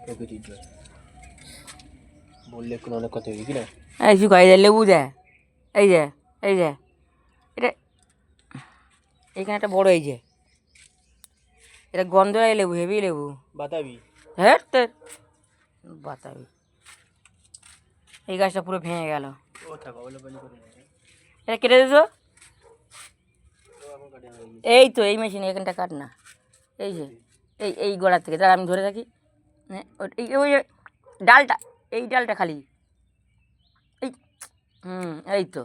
প্রকৃতির জল বললে এখন অনেক কথা হয়ে কি না। এই যে গাই লেবু দেয়, এই যে এই যে এটা এখানে একটা বড়, এই যে এটা গন্ধরাই লেবু, হেভি লেবু। বাতাবি হ্যাঁ তো বাতাবি। এই গাছটা পুরো ভেঙে গেল। ও থাকো বলে বলি করে নিয়ে এটা কেটে দিত। এখন কাটে হয়ে গেছে। এই তো এই মেশিনে এখানটা কাট না, এই যে এই গোড়ার থেকে তার আমি ধরে থাকি। হ্যাঁ এই ওই ডালটা, এই ডালটা খালি এই, এই তো।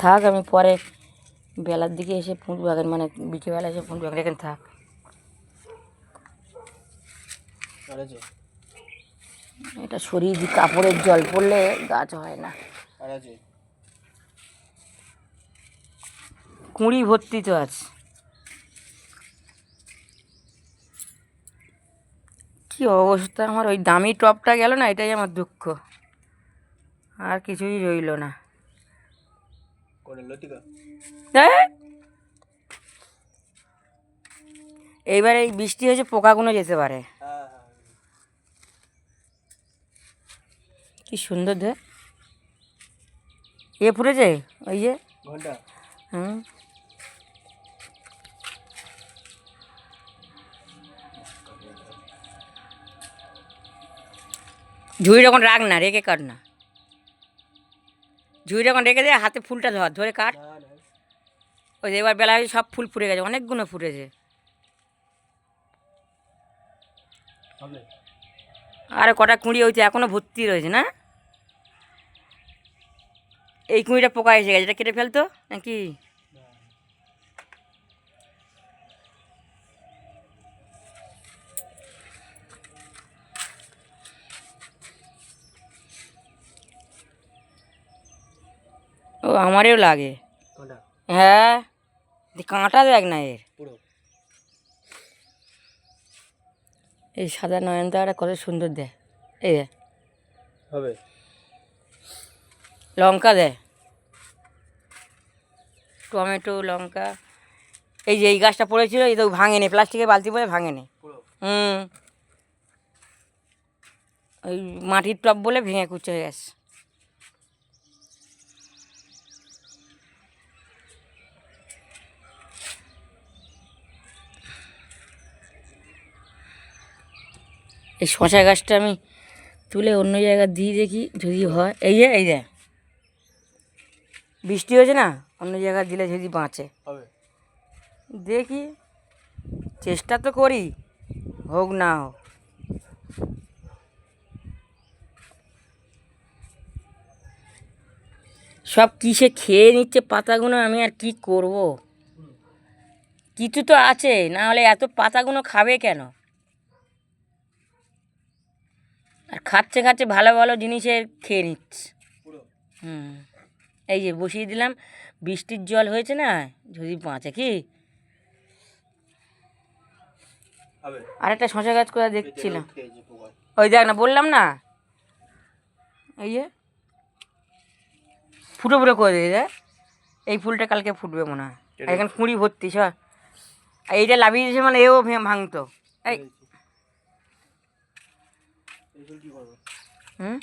থাক, আমি পরে বেলার দিকে এসে ফুঁটবো, এখন মানে বিকেলবেলা এসে ফুঁটবো, এখন এখানে থাক। আরেছে এটা শরীর কাপড়ের জল পড়লে গাছ হয় না। আরেছে কুঁড়ি ভর্তি তো আছে। কি অবস্থা আমার, ওই দামি টপটা গেল না, এটাই আমার দুঃখ, আর কিছুই রইল না। করে লতিকা ধ্যাৎ। এইবার এই বৃষ্টি হয়েছে, পোকাগুলো যেতে পারে। হ্যাঁ কি সুন্দর দে এ ফুটেছে, ওই যে ঘন্টা হুম। ঝুড়ি যখন রাখ না, রেখে কাট না, ঝুড়ি যখন রেখে দে, হাতে ফুলটা ধরে কাট। না না ওই যে এবার বেলা সব ফুল ফুটে গেছে, অনেকগুলো ফুটেছে। হবে আর কটা কুঁড়ি হয়েছে, এখনও ভর্তি রয়েছে না। এই কুঁড়িটা পোকা এসে গেছে, এটা কেটে ফেলতো নাকি। ও আমারও লাগে। ঘন্টা হ্যাঁ, কাঁটা দেখ না এর। পুরো এই সাদা নয়নতারাটা কত সুন্দর দেয়। এই দে হবে লঙ্কা দেয়, টমেটো লঙ্কা। এই যে এই গাছটা পড়েছিল, এই তো ভাঙেনি, প্লাস্টিকের বালতি পরে ভাঙেনি। পুরো ওই মাটির টব বলে ভেঙে কুচে হয়ে গেছে। এই শশা গাছটা আমি তুলে অন্য জায়গায় দিয়ে দেখি যদি হয়। এই যে বৃষ্টি হয়েছে না, অন্য জায়গায় দিলে যদি বাঁচে। হবে দেখি, চেষ্টা তো করি, হোক না হোক। সব কিসে খেয়ে নিচ্ছে পাতাগুলো, আমি আর কি করব। কিছু তো আছে, না হলে এত পাতাগুলো খাবে কেন। আর খাচ্ছে খাচ্ছে ভালো ভালো জিনিসের খেয়ে নিচ্ছে। পুরো এই যে বসিয়ে দিলাম, বৃষ্টির জল হয়েছে না, যদি বাঁচে কি। হবে আরেকটা শশা গাছ করে দেখছিলাম, খেয়েছে পোকা ওই দেখ না, বললাম না, এই যে ফুটো ফুটো করে দিয়ে দেখ। এই ফুলটা কালকে ফুটবে মনে হয়। আর এখানে কুঁড়ি ভর্তি সব। আর এইটা লাভিয়ে দিয়েছে মানে এও ভাঙতো। এই কি করবো হুম,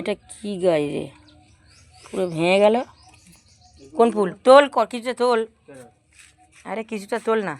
এটা কি গাছ রে, পুরো ভেঙে গেল। কোন ফুল, তোল কিছুটা তোল, কেন আরে কিছুটা তোল না।